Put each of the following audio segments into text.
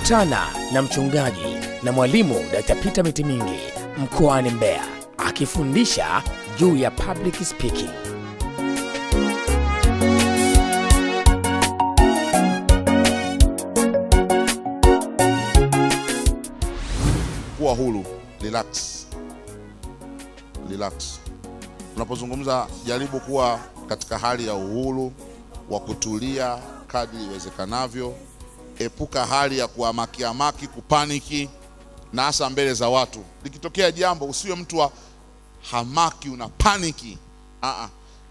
Kutana na mchungaji na mwalimu Dr. Peter Mitimingi mkoani Mbeya akifundisha juu ya public speaking. Kuwa huru, relax. Unapozungumza jaribu kuwa katika hali ya uhuru wa kutulia kadri iwezekanavyo. Epuka hali ya kuamaki, kupaniki, na hasa mbele za watu. Likitokea jambo usiwe mtu wa hamaki una paniki.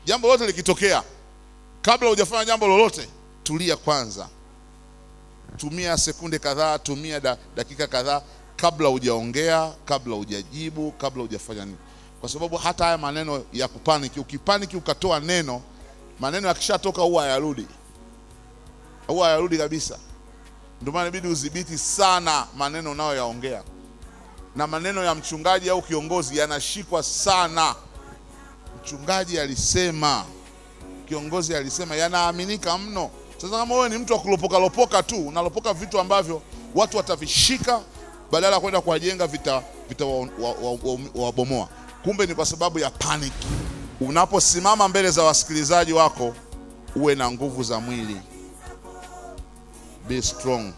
Jambo lote likitokea, kabla hujafanya jambo lolote, tulia kwanza. Tumia sekunde kadhaa, tumia dakika kadhaa kabla hujaongea, kabla hujajibu, kabla hujafanya nini. Kwa sababu hata haya maneno ya kupaniki, ukipaniki ukatoa neno, maneno yakishatoka huwa hayarudi kabisa. Ndio maana inabidi udhibiti sana maneno unayoyaongea. Na maneno ya mchungaji au kiongozi yanashikwa sana. Mchungaji alisema, kiongozi alisema, yanaaminika mno. Sasa kama wewe ni mtu wa kulopoka tu, unalopoka vitu ambavyo watu watavishika, badala ya kwenda kujenga wabomoa. Kumbe ni kwa sababu ya panic. Unaposimama mbele za wasikilizaji wako, uwe na nguvu za mwili. Be strong.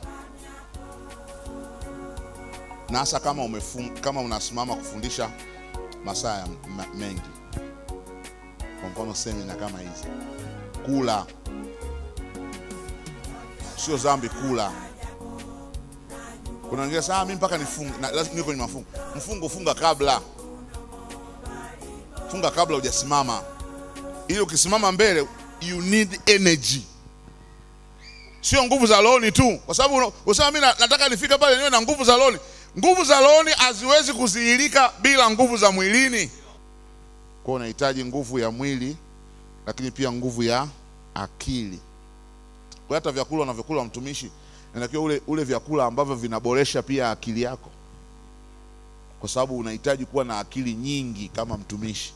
Na hasa kama unasimama kufundisha masaa mengi. Kwa mfano semina kama hizi. Kula. Sio dhambi kula. Kuna wengine sasa mimi mpaka nifunge, lazima niko kwenye mafungo. Funga kabla. Funga kabla hujasimama. Ili ukisimama mbele, you need energy. Sio nguvu za rohoni tu. Kwa sababu usema mimi nataka nifike pale niwe na nguvu za rohoni. Nguvu za rohoni haziwezi kudhihirika bila nguvu za mwilini. Kwa unahitaji nguvu ya mwili, lakini pia nguvu ya akili. Kwa hata vyakula unavyokula mtumishi, inatakiwa ule vyakula ambavyo vinaboresha pia akili yako. Kwa sababu unahitaji kuwa na akili nyingi kama mtumishi.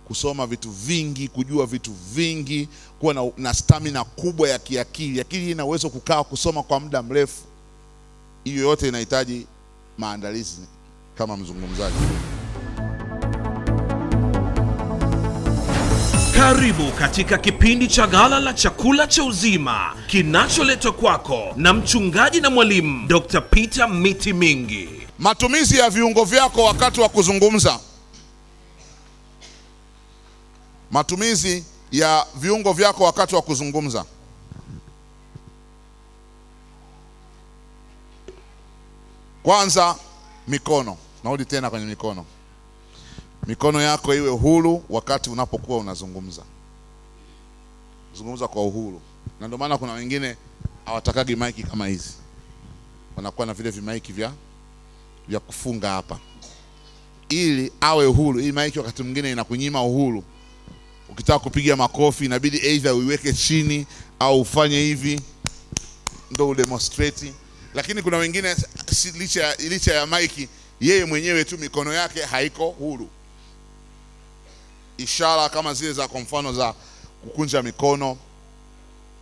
Kusoma vitu vingi, kujua vitu vingi, kuwa na stamina kubwa ya kiakili. Akili ina uwezo kukaa kusoma kwa muda mrefu. Hiyo yote inahitaji maandalizi kama mzungumzaji. Karibu katika kipindi cha Ghala la Chakula cha Uzima, kinacholetwa kwako na mchungaji na mwalimu Dr. Peter Mitimingi. Matumizi ya viungo vyako wakati wa kuzungumza. Matumizi ya viungo vyako wakati wa kuzungumza. Kwanza, mikono. Narudi tena kwenye mikono. Mikono yako iwe huru wakati unapokuwa unazungumza. Zungumza kwa uhuru. Na ndio maana kuna wengine hawatakagi maiki kama hizi. Wanakuwa na vile vimaiki vya kufunga hapa. Ili awe huru. Hii maiki wakati mwingine inakunyima uhuru. Ukitaka kupiga makofi inabidi either uiweke chini au ufanye hivi ndio udemonstrate. Lakini kuna wengine licha ya maiki, yeye mwenyewe tu mikono yake haiko huru. Ishara kama zile za kwa mfano za kukunja mikono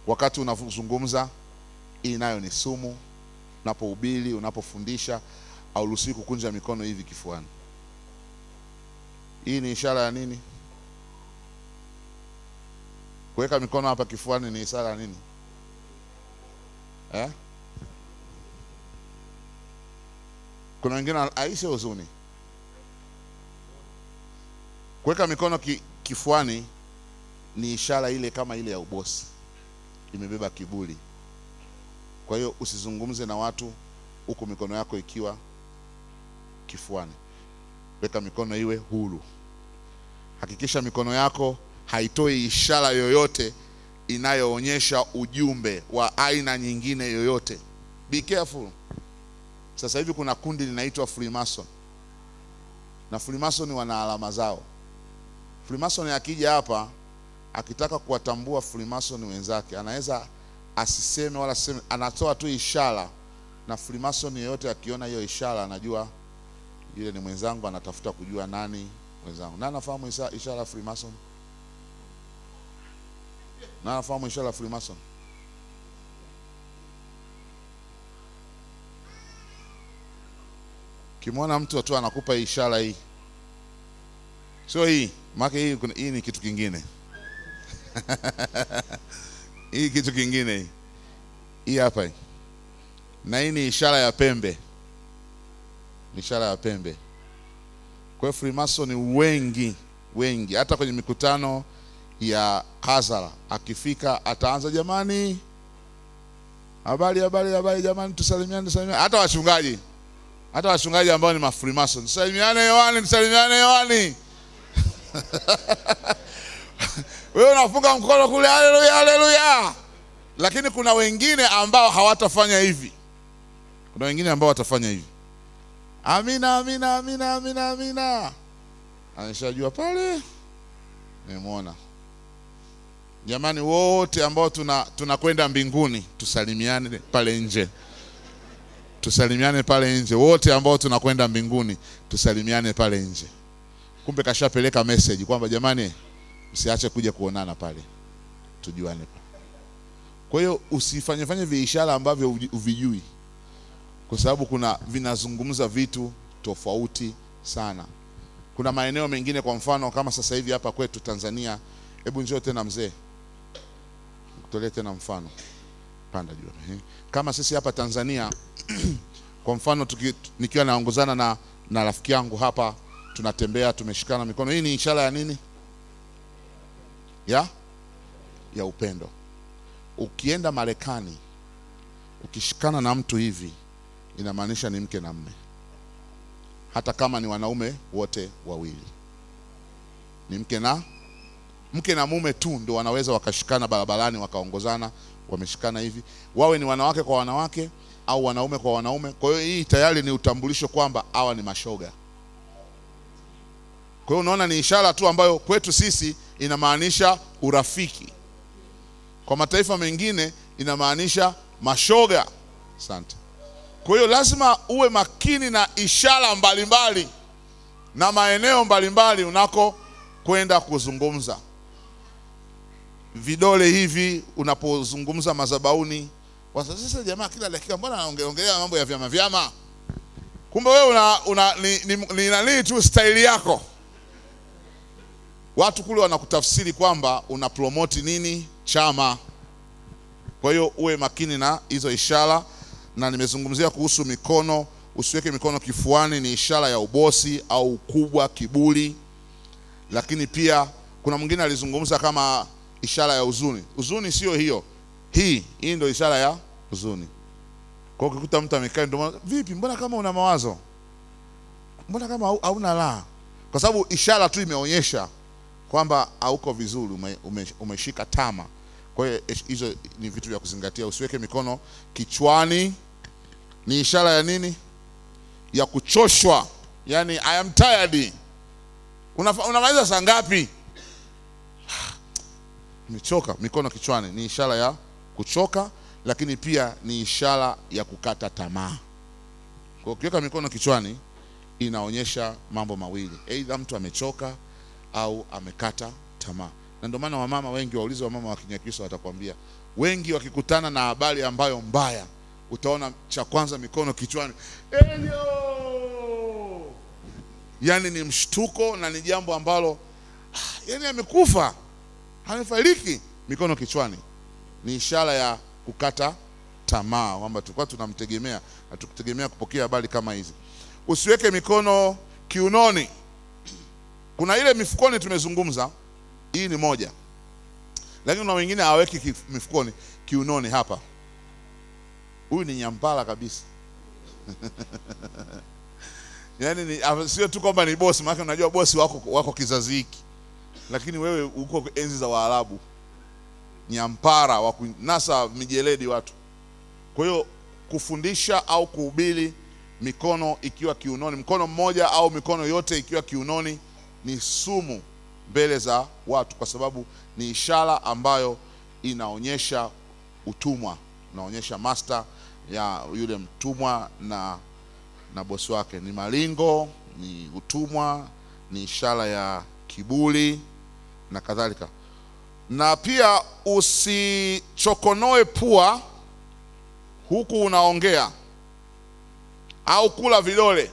wakati unazungumza, hii nayo ni sumu. Unapohubiri, unapofundisha, hauruhusiwi kukunja mikono hivi kifuani. Hii ni ishara ya nini? Kuweka mikono hapa kifuani ni ishara ya nini? Kuna wengine aishe huzuni. Kuweka mikono kifuani ni ishara ile kama ile ya ubosi. Imebeba kiburi. Kwa hiyo usizungumze na watu huku mikono yako ikiwa kifuani. Weka mikono iwe huru. Hakikisha mikono yako haitoi ishara yoyote inayoonyesha ujumbe wa aina nyingine yoyote. Be careful. Sasa hivi kuna kundi linaitwa Freemason. Na Freemason wana alama zao. Freemason akija hapa akitaka kuwatambua Freemason wenzake, anaweza asiseme wala seme, anatoa tu ishara, na Freemason yeyote akiona hiyo ishara anajua yule ni mwenzangu, anatafuta kujua nani mwenzangu. Nani anafahamu ishara ya Freemason? Nani anafahamu ishara ya Freemason? Kimwona mtu tu anakupa ishara hii, sio hii, maana hii ni kitu kingine. Hii kitu kingine hii hapa hii. Na hii ni ishara ya pembe. Ni ishara ya pembe. Kwa hiyo Freemason wengi hata kwenye mikutano ya hadhara akifika ataanza, jamani, habari jamani, tusalimiane. Hata wachungaji ambao ni ma-Freemason, tusalimiane hewani. Wewe unafunga mkono kule, haleluya. Lakini kuna wengine ambao hawatafanya hivi. Watafanya hivi. Amina. Anashajua pale. Nimeona. Jamani, wote ambao tunakwenda mbinguni tusalimiane pale nje. Wote ambao tunakwenda mbinguni tusalimiane pale nje. Kumbe kashapeleka message kwamba jamani, msiache kuja kuonana pale, tujuane. Kwa hiyo usifanye viishara ambavyo uvijui, kwa sababu kuna vinazungumza vitu tofauti sana. Kuna maeneo mengine, kwa mfano kama sasa hivi hapa kwetu Tanzania, hebu njoo tena mzee, nikutolee tena mfano, panda juu. Kama sisi hapa Tanzania kwa mfano nikiwa naongozana na rafiki yangu hapa, tunatembea tumeshikana mikono, hii ni ishara ya nini? Ya upendo. Ukienda Marekani ukishikana na mtu hivi, inamaanisha ni mke na mume, hata kama ni wanaume wote wawili. Ni mke na mume tu ndio wanaweza wakashikana barabarani wakaongozana wameshikana hivi, wawe ni wanawake kwa wanawake au wanaume kwa wanaume. Kwa hiyo hii tayari ni utambulisho kwamba hawa ni mashoga. Kwa hiyo unaona, ni ishara tu ambayo kwetu sisi inamaanisha urafiki, kwa mataifa mengine inamaanisha mashoga. Asante. Kwa hiyo lazima uwe makini na ishara mbalimbali na maeneo mbalimbali unako kwenda kuzungumza. Vidole hivi unapozungumza madhabahuni, sasa jamaa kila dakika mbona anaongelea mambo ya vyama? Kumbe wewe ni nani tu style yako. Watu kule wanakutafsiri kwamba una promote nini? Chama. Kwa hiyo uwe makini na hizo ishara. Na nimezungumzia kuhusu mikono. Usiweke mikono kifuani, ni ishara ya ubosi au ukubwa, kiburi. Lakini pia kuna mwingine alizungumza kama ishara ya huzuni. Huzuni sio hiyo. Hii ndio ishara ya huzuni. Kwa hiyo ukikuta mtu amekaa, ndio vipi, mbona kama una mawazo? Mbona kama hauna raha? Kwa sababu ishara tu imeonyesha kwamba hauko vizuri, umeshika tama. Kwa hiyo hizo ni vitu vya kuzingatia. Usiweke mikono kichwani, ni ishara ya nini? Ya kuchoshwa. Yani I am tired. Unamaliza saa ngapi? Nimechoka. Mikono kichwani ni ishara ya kuchoka, lakini pia ni ishara ya kukata tamaa. Kwa ukiweka mikono kichwani inaonyesha mambo mawili, aidha mtu amechoka au amekata tamaa. Na ndio maana wamama wengi, waulize wamama wa Kinyakyusa watakwambia, wengi wakikutana na habari ambayo mbaya, utaona cha kwanza mikono kichwani. Yani ni mshtuko na ni jambo ambalo yani amekufa, amefariki. Mikono kichwani ni ishara ya kukata tamaa, kwamba tulikuwa tunamtegemea na tukutegemea kupokea habari kama hizi. Usiweke mikono kiunoni. Kuna ile mifukoni tumezungumza, hii ni moja. Lakini kuna wengine haweki mifukoni, kiunoni hapa. Huyu ni nyampala kabisa. Yani sio tu kwamba ni bosi, maana unajua bosi wako kizazi hiki. Lakini wewe uko enzi za Waarabu. Nyampara wa kunasa mijeledi watu. Kwa hiyo kufundisha au kuhubiri mikono ikiwa kiunoni, mkono mmoja au mikono yote ikiwa kiunoni, ni sumu mbele za watu, kwa sababu ni ishara ambayo inaonyesha utumwa, inaonyesha master ya yule mtumwa na bosi wake. Ni malingo, ni utumwa, ni ishara ya kiburi na kadhalika. Na pia usichokonoe pua huku unaongea au kula vidole.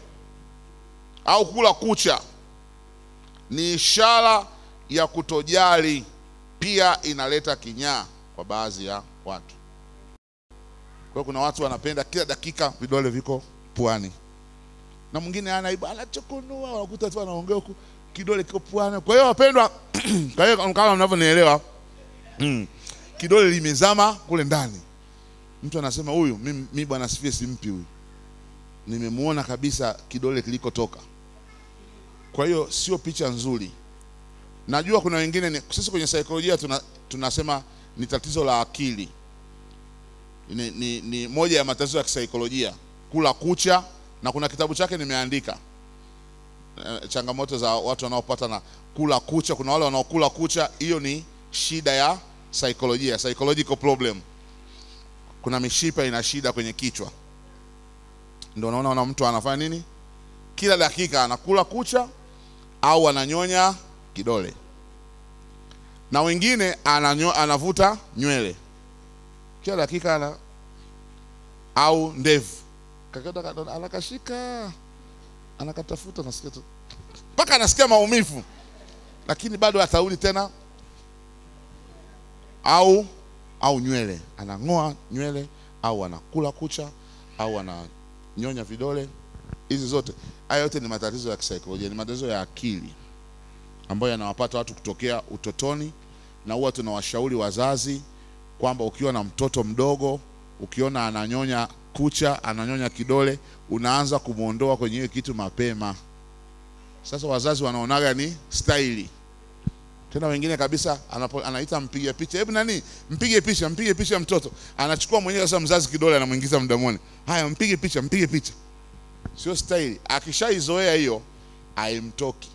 au kula kucha ni ishara ya kutojali, pia inaleta kinyaa kwa baadhi ya watu. Kwa kuna watu wanapenda kila dakika vidole viko puani, na mwingine anaiba anachokunua, wanakuta tu anaongea huku kidole kiko puani. Kwa hiyo wapendwa, kwa hiyo kama mnavyonielewa, kidole limezama kule ndani. Mtu anasema huyu mimi bwana sifie simpi huyu, nimemuona kabisa kidole kilikotoka. Kwa hiyo sio picha nzuri. Najua kuna wengine sisi kwenye saikolojia tunasema ni tatizo la akili. Ni moja ya matatizo ya kisaikolojia, kula kucha, na kuna kitabu chake nimeandika changamoto za watu wanaopata na kula kucha. Kuna wale wanaokula kucha, hiyo ni shida ya saikolojia, psychological problem. Kuna mishipa ina shida kwenye kichwa, ndio unaona mtu anafanya nini, kila dakika anakula kucha au ananyonya kidole. Na wengine anavuta nywele kila dakika au ndevu, anakashika anakatafuta, nasikia tu mpaka anasikia maumivu, lakini bado atarudi tena. Au nywele, anangoa nywele au anakula kucha au ananyonya vidole. Hizi zote, haya yote ni matatizo ya kisaikolojia, ni matatizo ya akili ambayo yanawapata watu kutokea utotoni. Na huwa tunawashauri wazazi kwamba ukiwa na mtoto mdogo, ukiona ananyonya kucha, ananyonya kidole, unaanza kumuondoa kwenye hiyo kitu mapema. Sasa wazazi wanaonaga ni staili. Tena wengine kabisa anaita mpige picha. Hebu nani mpige picha mtoto. Anachukua mwenyewe sasa mzazi kidole anamuingiza mdomoni. Haya mpige picha. Sio staili. Akishaizoea hiyo haimtoki.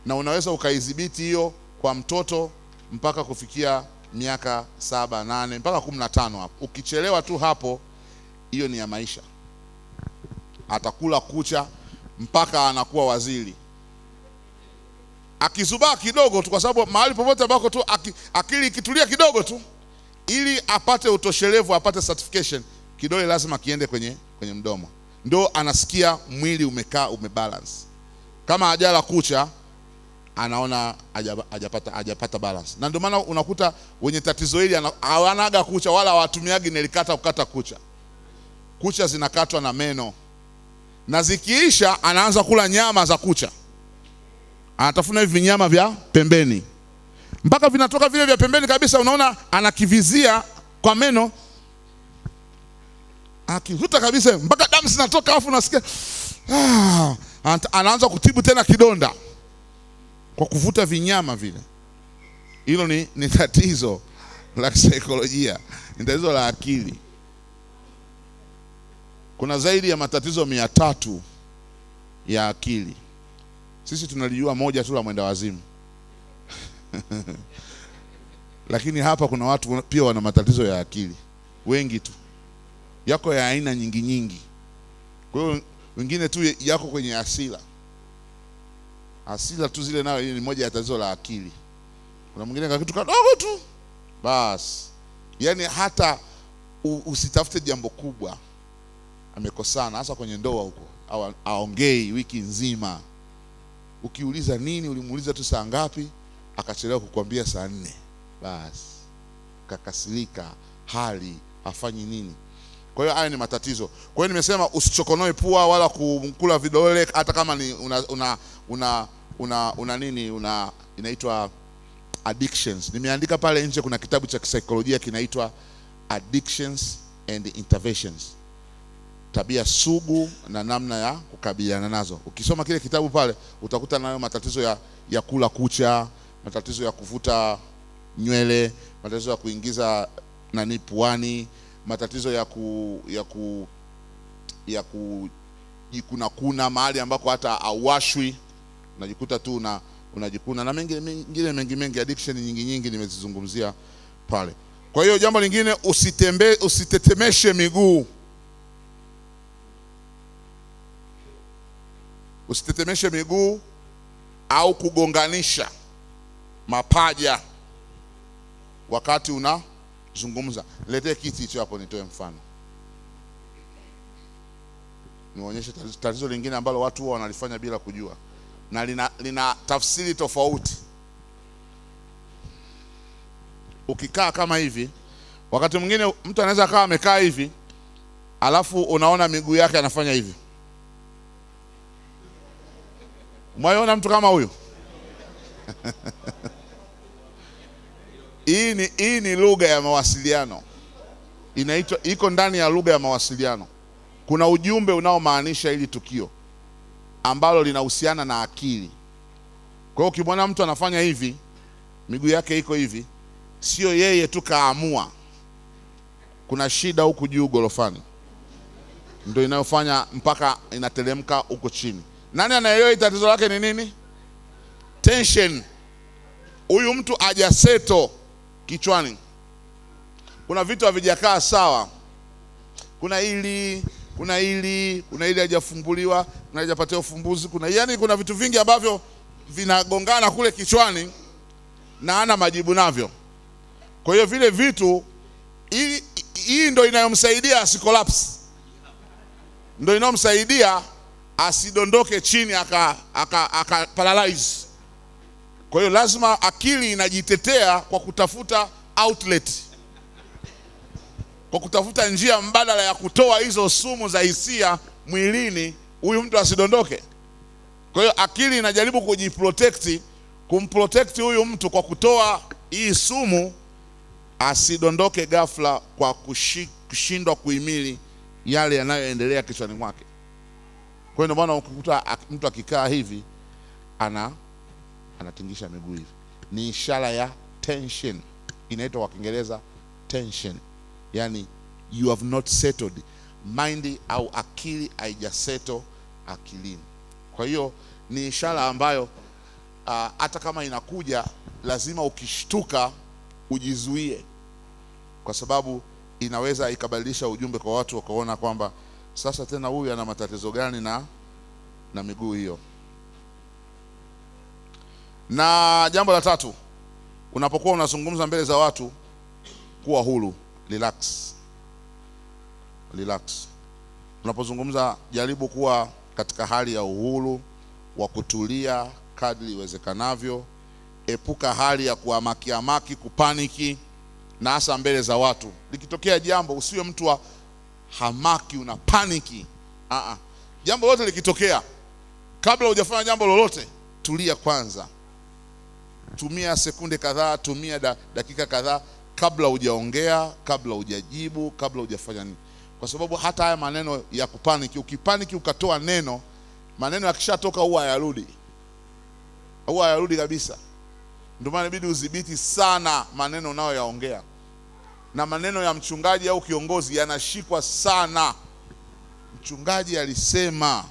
Na unaweza ukaidhibiti hiyo kwa mtoto mpaka kufikia miaka 7, 8 mpaka 15 hapo. Ukichelewa tu hapo, hiyo ni ya maisha. Atakula kucha mpaka anakuwa waziri. Akizubaa kidogo tu, kwa sababu mahali popote ambako tu akili ikitulia kidogo tu, ili apate utoshelevu, apate certification, kidole lazima kiende kwenye mdomo. Ndio anasikia mwili umekaa umebalance. Kama hajala kucha, anaona hajapata balance. Na ndio maana unakuta wenye tatizo hili hawanaga kucha wala hawatumiagi nelikata kukata kucha. Kucha zinakatwa na meno, na zikiisha anaanza kula nyama za kucha. Anatafuna hivi nyama vya pembeni mpaka vinatoka vile vya pembeni kabisa. Unaona anakivizia kwa meno, akivuta kabisa mpaka damu zinatoka, afu unasikia anaanza kutibu tena kidonda kwa kuvuta vinyama vile. Hilo ni tatizo la saikolojia, ni tatizo la akili. Kuna zaidi ya matatizo 300 ya akili. Sisi tunalijua moja tu la mwenda wazimu. Lakini hapa kuna watu pia wana matatizo ya akili. Wengi tu. Yako ya aina nyingi. Kwa hiyo wengine tu yako kwenye hasira. Hasira tu zile nayo ni moja ya tatizo la akili. Kuna mwingine kwa kitu kadogo tu basi. Yaani hata usitafute jambo kubwa, amekosana hasa kwenye ndoa huko, au aongei wiki nzima. Ukiuliza nini, ulimuuliza tu saa ngapi, akachelewa kukuambia saa 4. Basi kakasirika, hali afanyi nini. Kwa hiyo haya ni matatizo. Kwa hiyo nimesema usichokonoe pua wala kukula vidole, hata kama ni inaitwa addictions. Nimeandika pale nje, kuna kitabu cha kisaikolojia kinaitwa Addictions and Interventions, tabia sugu na namna ya kukabiliana nazo. Ukisoma kile kitabu pale utakuta nayo matatizo ya kula kucha, matatizo ya kuvuta nywele, matatizo ya kuingiza puani, matatizo ya kujikuna mahali ambako hata auashwi, unajikuta tu unajikuna, na mengi addiction nyingi nimezizungumzia pale. Kwa hiyo jambo lingine, usitetemeshe miguu. Usitetemeshe miguu au kugonganisha mapaja wakati unazungumza. Letee kiti hicho hapo nitoe mfano. niwaonyeshe tatizo lingine ambalo watu huwa wanalifanya bila kujua, na lina tafsiri tofauti. Ukikaa kama hivi, wakati mwingine mtu anaweza kaa amekaa hivi, alafu unaona miguu yake anafanya hivi. Umeona mtu kama huyo? Hii ni lugha ya mawasiliano. Iko ndani ya lugha ya mawasiliano. Kuna ujumbe unaomaanisha hili tukio ambalo linahusiana na akili. Kwa hiyo ukimwona mtu anafanya hivi, miguu yake iko hivi, sio yeye tu kaamua. Kuna shida huku juu gorofani, ndio inayofanya mpaka inateremka huko chini. Nani anaelewa tatizo lake ni nini? Tension. Huyu mtu hajaseto kichwani. Kuna vitu havijakaa sawa. Kuna hili hajafumbuliwa, kuna hajapatia ufumbuzi, kuna vitu vingi ambavyo vinagongana kule kichwani na hana majibu navyo. Kwa hiyo vile vitu, hii ndio inayomsaidia asikolapse. Ndio inayomsaidia asidondoke chini aka paralyze. Kwa hiyo lazima akili inajitetea kwa kutafuta outlet, kwa kutafuta njia mbadala ya kutoa hizo sumu za hisia mwilini, huyu mtu asidondoke. Kwa hiyo akili inajaribu kumprotect huyu mtu kwa kutoa hii sumu asidondoke ghafla kwa kushindwa kuhimili yale yanayoendelea kichwani mwake. Kwa hiyo ndio maana ukikuta mtu akikaa hivi anatingisha miguu hivi, ni ishara ya tension. Inaitwa kwa Kiingereza tension. Yani you have not settled. Mind au akili haijasettle akilini. Kwa hiyo ni ishara ambayo hata kama inakuja, lazima ukishtuka ujizuie, kwa sababu inaweza ikabadilisha ujumbe kwa watu, wakaona kwamba sasa tena huyu ana matatizo gani na miguu hiyo. Na jambo la tatu, unapokuwa unazungumza mbele za watu, kuwa huru, relax. Unapozungumza, jaribu kuwa katika hali ya uhuru wa kutulia kadri iwezekanavyo. Epuka hali ya kuamaki, kupaniki, na hasa mbele za watu. Likitokea jambo, usiwe mtu wa hamaki una paniki. Jambo lote likitokea, kabla hujafanya jambo lolote, tulia kwanza. Tumia sekunde kadhaa, tumia dakika kadhaa kabla hujaongea, kabla hujajibu, kabla hujafanya nini. Kwa sababu hata haya maneno ya kupaniki, ukipaniki ukatoa neno, maneno yakishatoka huwa hayarudi kabisa. Ndio maana inabidi udhibiti sana maneno unayoyaongea. Na maneno ya mchungaji au kiongozi yanashikwa sana. Mchungaji alisema,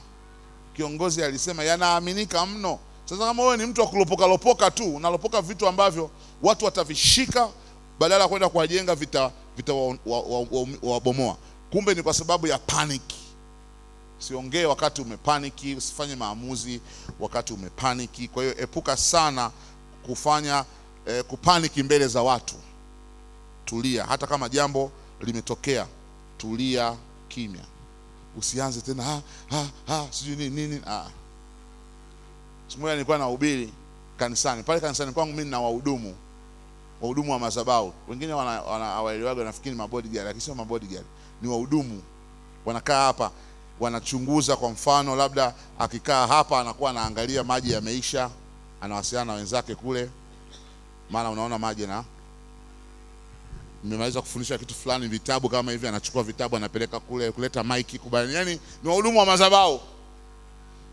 kiongozi alisema, yanaaminika mno. Sasa kama wewe ni mtu wa kulopoka tu, unalopoka vitu ambavyo watu watavishika, badala ya kwenda kuwajenga wabomoa. Kumbe ni kwa sababu ya paniki. Siongee wakati umepaniki, usifanye maamuzi wakati umepaniki. Kwa hiyo epuka sana kufanya kupaniki mbele za watu. Tulia, hata kama jambo limetokea, tulia kimya. Usianze tena sijui nini. Siku moja nilikuwa nahubiri kanisani. Pale kanisani kwangu mimi nina wahudumu wa madhabahu. Wengine hawaelewaga, wanafikiri mabodyguard, lakini sio mabodyguard, ni wahudumu. Wanakaa hapa, wanachunguza. Kwa mfano, labda akikaa hapa anakuwa anaangalia maji yameisha, anawasiliana na wenzake kule, maana unaona maji na nimemaliza kufundisha kitu fulani, vitabu kama hivi, anachukua vitabu anapeleka kule, kuleta maiki kubali. Yani ni wahudumu wa madhabahu.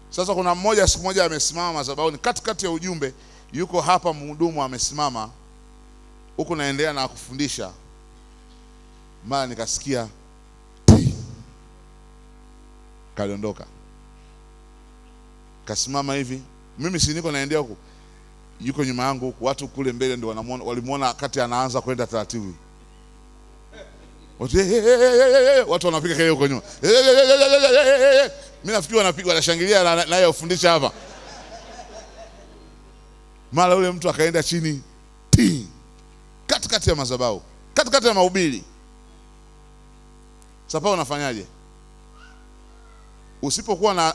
Sasa kuna siku moja amesimama madhabahuni, katikati ya ujumbe, yuko hapa mhudumu amesimama, huko naendelea na kufundisha, mara nikasikia kaliondoka. Kasimama hivi, mimi si niko naendelea huko, yuko nyuma yangu huko, watu kule mbele ndio walimuona wakati anaanza kwenda taratibu. Watu wanapiga kelele huko nyuma. Mimi nafikiri wanashangilia naye ufundisha hapa. Mara yule mtu akaenda chini, katikati ya madhabahu, katikati ya mahubiri. Sasa unafanyaje? Usipokuwa na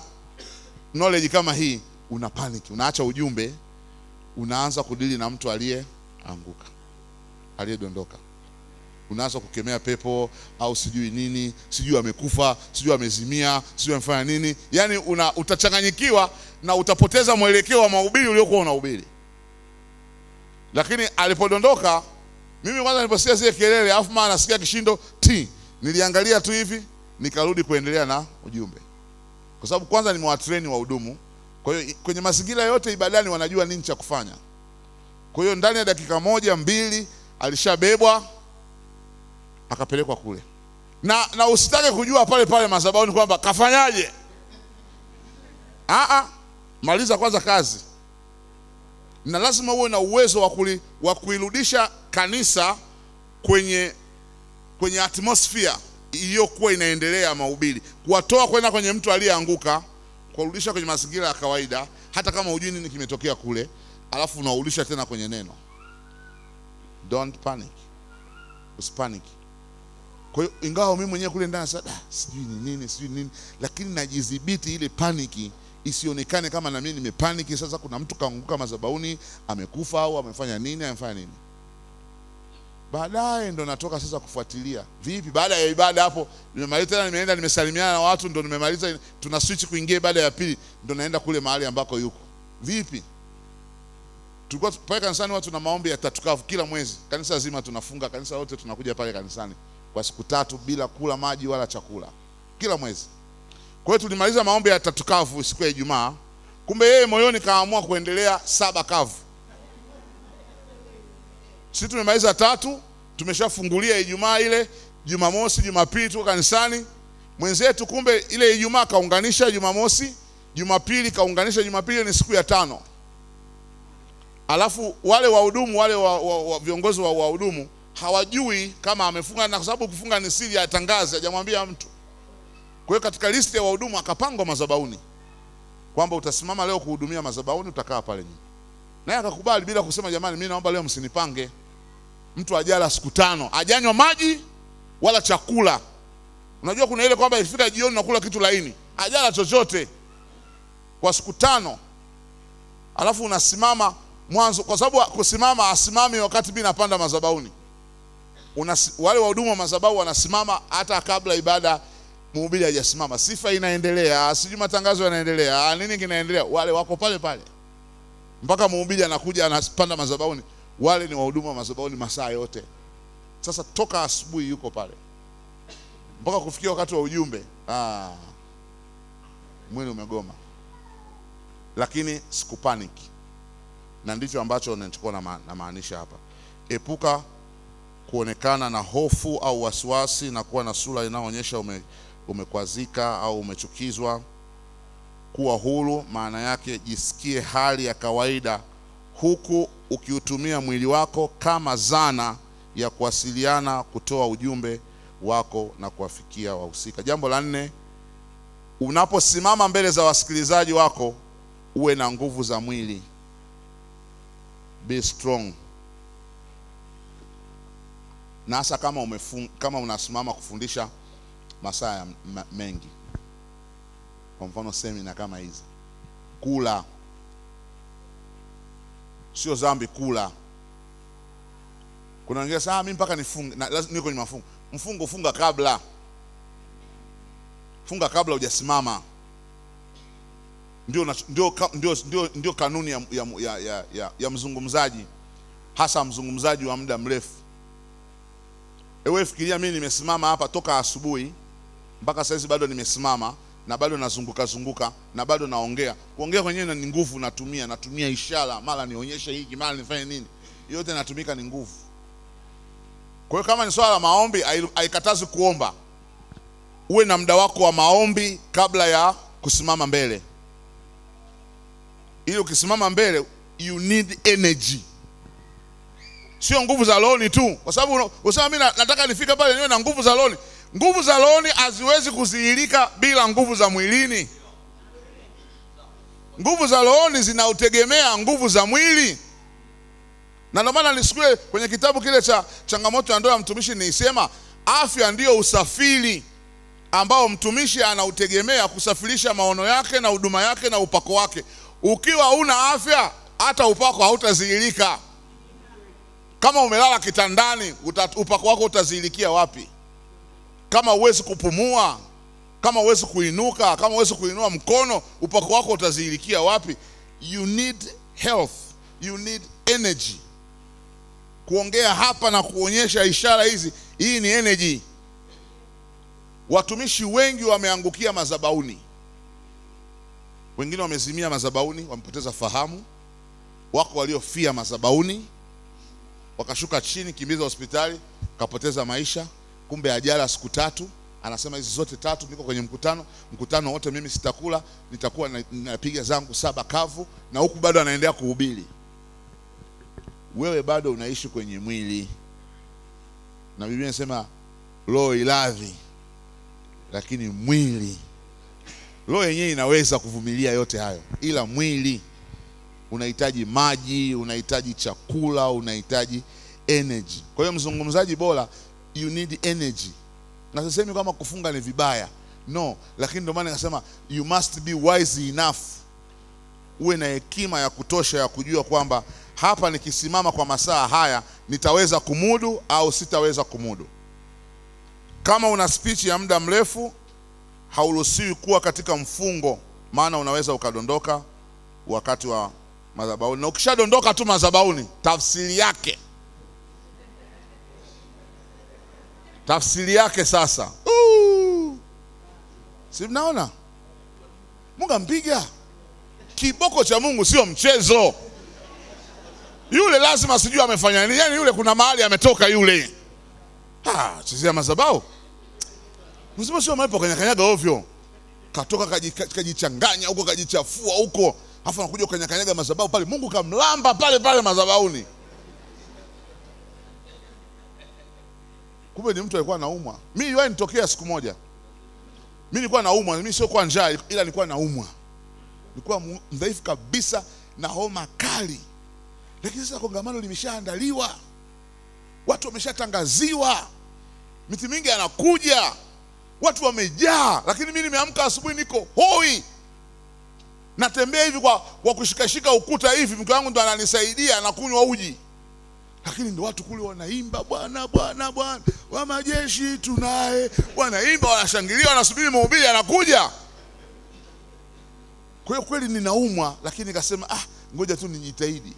knowledge kama hii, una panic, unaacha ujumbe, unaanza kudili na mtu aliyeanguka, aliyedondoka. Unaanza kukemea pepo au sijui nini, sijui amekufa, sijui amezimia, sijui amefanya nini. Yani utachanganyikiwa na utapoteza mwelekeo wa mahubiri uliokuwa unahubiri. Lakini alipodondoka, mimi kwanza niliposikia zile kelele, afu maana nasikia kishindo niliangalia tu hivi, nikarudi kuendelea na ujumbe. Kwa sababu kwanza nimewatrain wahudumu. Kwa hiyo kwenye mazingira yote ibadani wanajua nini cha kufanya. Kwa hiyo ndani ya dakika 1-2 alishabebwa akapelekwa kule. Na usitake kujua pale pale madhabahuni kwamba kafanyaje. Maliza kwanza kazi. Na lazima uwe na uwezo wa kuirudisha kanisa kwenye atmosphere iliyokuwa inaendelea mahubiri. Kuwatoa kwenda kwenye mtu aliyeanguka, kurudisha kwenye mazingira ya kawaida, hata kama hujui nini kimetokea kule, alafu unarudisha tena kwenye neno. Don't panic. Usipanic. Kwa hiyo ingawa mimi mwenyewe kule ndani sasa sijui nini, lakini najidhibiti ile paniki isionekane kama na mimi nimepaniki sasa kuna mtu kaanguka madhabahuni, amekufa au amefanya nini. Baadaye ndo natoka sasa kufuatilia. Vipi baada ya ibada hapo nimemaliza tena, nimeenda nimesalimiana na watu, ndo nimemaliza, tuna switch kuingia ibada ya pili, ndo naenda kule mahali ambako yuko. Vipi? Tulikuwa pale kanisani watu na maombi ya tatukavu kila mwezi. Kanisa zima tunafunga, kanisa wote tunakuja pale kanisani kwa siku 3 bila kula maji wala chakula kila mwezi. Kwa hiyo tulimaliza maombi ya tatukavu siku ya Ijumaa. Kumbe yeye moyoni kaamua kuendelea 7 kavu. Sisi tumemaliza 3, tumeshafungulia Ijumaa ile, Jumamosi, Jumapili tuko kanisani. Mwenzetu kumbe ile Ijumaa kaunganisha Jumamosi, Jumapili kaunganisha Jumapili, ni siku ya 5. Alafu wale wahudumu, wale viongozi wa wahudumu hawajui kama amefunga, na kwa sababu kufunga ni siri, atangaze, hajamwambia mtu. Kwa hiyo katika listi ya wahudumu akapangwa madhabahuni kwamba utasimama leo kuhudumia madhabahuni, utakaa pale nyuma. Naye akakubali bila kusema jamani mimi naomba leo msinipange. Mtu ajala siku 5, ajanywa maji wala chakula. Unajua kuna ile kwamba ifika jioni nakula kitu laini, ajala chochote kwa siku 5. Alafu unasimama mwanzo, kwa sababu kusimama asimami wakati mimi napanda madhabahuni. Wale wahudumu wa madhabahu wanasimama hata kabla ibada mhubiri hajasimama. Sifa inaendelea, sijui matangazo yanaendelea, nini kinaendelea, wale wako pale pale mpaka mhubiri anakuja anapanda madhabahuni. Wale ni wahudumu wa madhabahuni masaa yote. Sasa toka asubuhi yuko pale mpaka kufikia wakati wa ujumbe, mwili umegoma. Lakini sikupaniki. Na ndicho ambacho nilichokuwa na maanisha hapa. Epuka kuonekana na hofu au wasiwasi na kuwa na sura inayoonyesha umekwazika au umechukizwa. Kuwa huru maana yake jisikie hali ya kawaida, huku ukiutumia mwili wako kama zana ya kuwasiliana, kutoa ujumbe wako na kuwafikia wahusika. Jambo la 4, unaposimama mbele za wasikilizaji wako uwe na nguvu za mwili. Be strong. Na hasa kama unasimama kufundisha masaa mengi, kwa mfano semina kama hizi, kula sio dhambi kula. Kuna wengine sasa mimi mpaka nifunge, na lazima niko kwenye mafungo. Funga kabla. Funga kabla hujasimama. Ndio kanuni ya mzungumzaji, hasa mzungumzaji wa muda mrefu. Ewe fikiria mimi nimesimama hapa toka asubuhi mpaka sasa bado nimesimama na bado nazunguka na bado naongea. Kuongea kwenyewe ni nguvu natumia ishara, mara nionyeshe hiki, mara nifanye nini. Yote natumika ni nguvu. Kwa hiyo kama ni swala la maombi, haikatazi kuomba. Uwe na muda wako wa maombi kabla ya kusimama mbele. Ili ukisimama mbele you need energy. Sio nguvu za roho tu. Kwa sababu usema mimi nataka nifike pale niwe na nguvu za roho. Nguvu za roho haziwezi kudhihirika bila nguvu za mwilini. Nguvu za roho zinautegemea nguvu za mwili. Na ndio maana nisikue kwenye kitabu kile cha changamoto ya ndoa ya mtumishi nilisema afya ndio usafiri. ambao mtumishi anautegemea kusafirisha maono yake na huduma yake na upako wake. Ukiwa una afya, hata upako hautazihirika. Kama umelala kitandani, upako wako utazihirikia wapi? Kama huwezi kupumua, kama huwezi kuinuka, kama huwezi kuinua mkono, upako wako utazihirikia wapi? You need health, you need energy. Kuongea hapa na kuonyesha ishara hizi, hii ni energy. Watumishi wengi wameangukia madhabahuni. Wengine wamezimia madhabahuni, wamepoteza fahamu. Wako waliofia madhabahuni, wakashuka chini, kimbiza hospitali, kapoteza maisha. Kumbe ajala siku 3, anasema hizi zote 3 niko kwenye mkutano wote mimi sitakula, nitakuwa napiga zangu 7 kavu, na huku bado anaendelea kuhubiri. Wewe bado unaishi kwenye mwili. Na Biblia inasema roho iladhi, lakini mwili, roho yenyewe inaweza kuvumilia yote hayo, ila mwili unahitaji maji, unahitaji chakula, unahitaji energy. Kwa hiyo mzungumzaji bora, you need energy. Na sisemi kama kufunga ni vibaya, no, lakini ndio maana nikasema you must be wise enough. Uwe na hekima ya kutosha ya kujua kwamba hapa nikisimama kwa masaa haya nitaweza kumudu au sitaweza kumudu. Kama una speech ya muda mrefu, hauruhusiwi kuwa katika mfungo, maana unaweza ukadondoka wakati wa madhabahuni. Na ukishadondoka tu madhabahuni, tafsiri yake sasa, si mnaona? Mungu ampiga. Kiboko cha Mungu sio mchezo. Yule lazima sijui amefanya nini. Yaani yule kuna mahali ametoka yule. Chezea madhabahu. Mzima sio maipo kanyakanyaga ovyo. Katoka kajichanganya huko, kajichafua huko. Alafu anakuja kanyakanyaga madhabahu pale. Mungu kamlamba pale madhabahuni. Kumbe ni mtu alikuwa anaumwa. Mimi yeye nitokea siku moja. Mimi nilikuwa naumwa, mimi sio kwa njaa, ila nilikuwa naumwa. Nilikuwa mdhaifu kabisa na homa kali. Lakini sasa kongamano limeshaandaliwa. Watu wameshatangaziwa. Miti mingi anakuja. Watu wamejaa, lakini mimi nimeamka asubuhi niko hoi. Natembea hivi kwa kushikashika ukuta hivi, mke wangu ndo ananisaidia na kunywa uji. Lakini ndio watu kule wanaimba Bwana wa majeshi tunaye. Wanaimba, wanashangilia, wanasubiri mhubiri anakuja. Kwa hiyo kweli ninaumwa, lakini nikasema ngoja tu nijitahidi.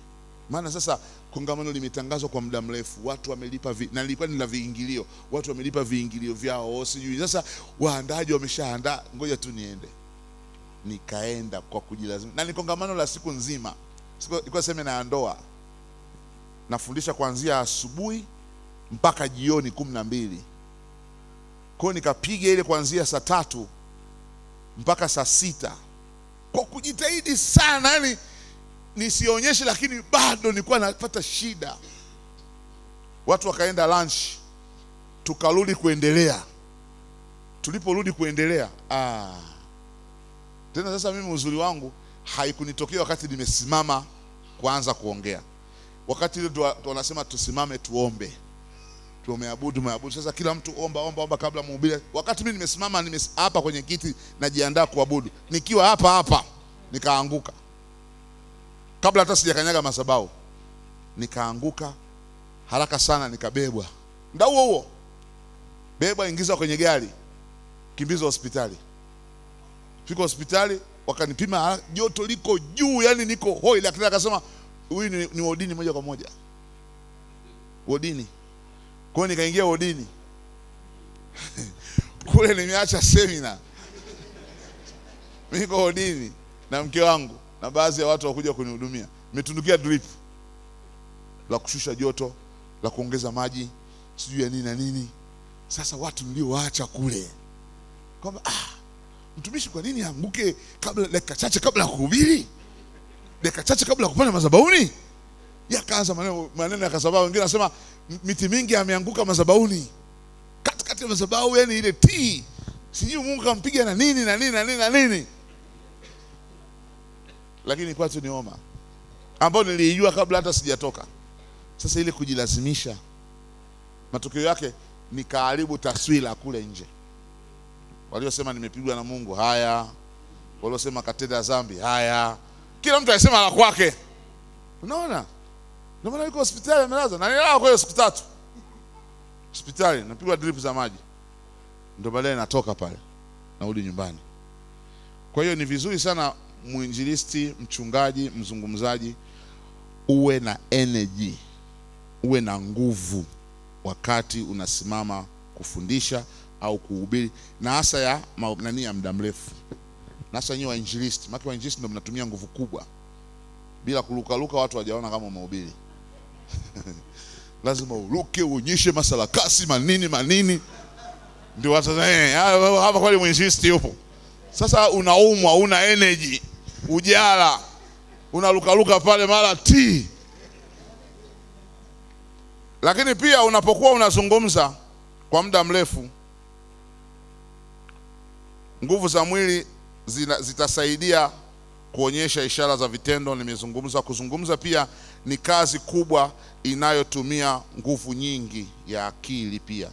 Maana sasa kongamano limetangazwa kwa muda mrefu, watu wamelipa na nilikuwa nina viingilio, watu wamelipa viingilio vyao, sijui. Sasa waandaji wameshaandaa, ngoja tu niende. Nikaenda kwa kujilazimisha. Na ni kongamano la siku nzima. Ilikuwa semina ya ndoa. Nafundisha kuanzia asubuhi mpaka jioni 12. Kwa hiyo nikapiga ile kuanzia saa 3 mpaka saa 6. Kwa kujitahidi sana, yani nisionyeshe, lakini bado nilikuwa napata shida. Watu wakaenda lunch, tukarudi kuendelea. Tuliporudi kuendelea, tena sasa mimi uzuri wangu haikunitokea wakati nimesimama kuanza kuongea. Wakati ile wanasema tusimame tuombe. Tumeabudu. Sasa kila mtu omba kabla mhubiri. Wakati mimi nimesimama hapa kwenye kiti najiandaa kuabudu. Nikiwa hapa nikaanguka. Kabla hata sijakanyaga madhabahu. Nikaanguka haraka sana, nikabebwa. Ndio huo. Bebwa, ingiza kwenye gari. Kimbiza hospitali. Fika hospitali, wakanipima, joto liko juu, yani niko hoi, lakini akasema huyu ni wodini moja kwa moja. Wodini. Kwa hiyo nikaingia wodini. Kule nimeacha semina. Niko wodini na mke wangu na baadhi ya watu wakuja kunihudumia. Nimetundukia drip la kushusha joto, la kuongeza maji, sijui ya nini na nini. Sasa watu nilioacha kule, kwamba mtumishi kwa nini anguke kabla dakika chache kabla ya kuhubiri? Dakika chache kabla ya kupanda madhabahuni? Yakaanza maneno ya kasabao. Wengine nasema miti mingi ameanguka madhabahuni. Katikati ya madhabahu, yani ile tii. Sijui Mungu kampiga na nini. Lakini kwa tu ni homa ambao nilijua kabla hata sijatoka. Sasa ile kujilazimisha, matokeo yake nikaharibu taswira kule nje. waliosema nimepigwa na Mungu, haya. Waliosema katenda dhambi, haya. Kila mtu anasema la kwake. Unaona? Ndio maana yuko hospitali amelazwa. Na nilala kwa siku 3. Hospitali napigwa drip za maji. Ndio baadaye natoka pale. Narudi nyumbani. Kwa hiyo ni vizuri sana muinjilisti, mchungaji, mzungumzaji uwe na energy, uwe na nguvu wakati unasimama kufundisha au kuhubiri, na hasa ya muda mrefu. Na hasa nyinyi wainjilisti, maana wainjilisti ndio mnatumia nguvu kubwa. Bila kuruka watu wajaona kama umehubiri. Lazima uruke, uonyeshe masarakasi manini. Ndio watu hapa kweli mwinjilisti yupo. Sasa unaumwa, una energy, ujala, unaruka pale mara ti. Lakini pia unapokuwa unazungumza kwa muda mrefu, nguvu za mwili zitasaidia kuonyesha ishara za vitendo. Nimezungumza, kuzungumza pia ni kazi kubwa inayotumia nguvu nyingi ya akili pia.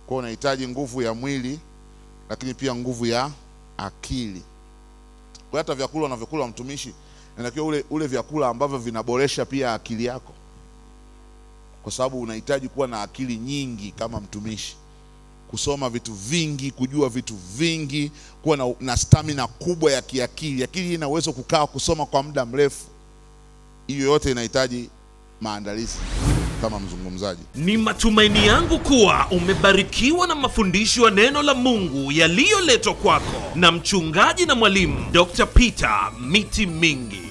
Kwa unahitaji nguvu ya mwili lakini pia nguvu ya akili. Kwa hata vyakula unavyokula mtumishi, inatakiwa ule vyakula ambavyo vinaboresha pia akili yako. Kwa sababu unahitaji kuwa na akili nyingi kama mtumishi. Kusoma vitu vingi, kujua vitu vingi, kuwa na stamina kubwa ya kiakili. Akili ina uwezo kukaa kusoma kwa muda mrefu. Hiyo yote inahitaji maandalizi kama mzungumzaji. Ni matumaini yangu kuwa umebarikiwa na mafundisho ya neno la Mungu yaliyoletwa kwako na mchungaji na mwalimu Dr. Peter Miti Mingi.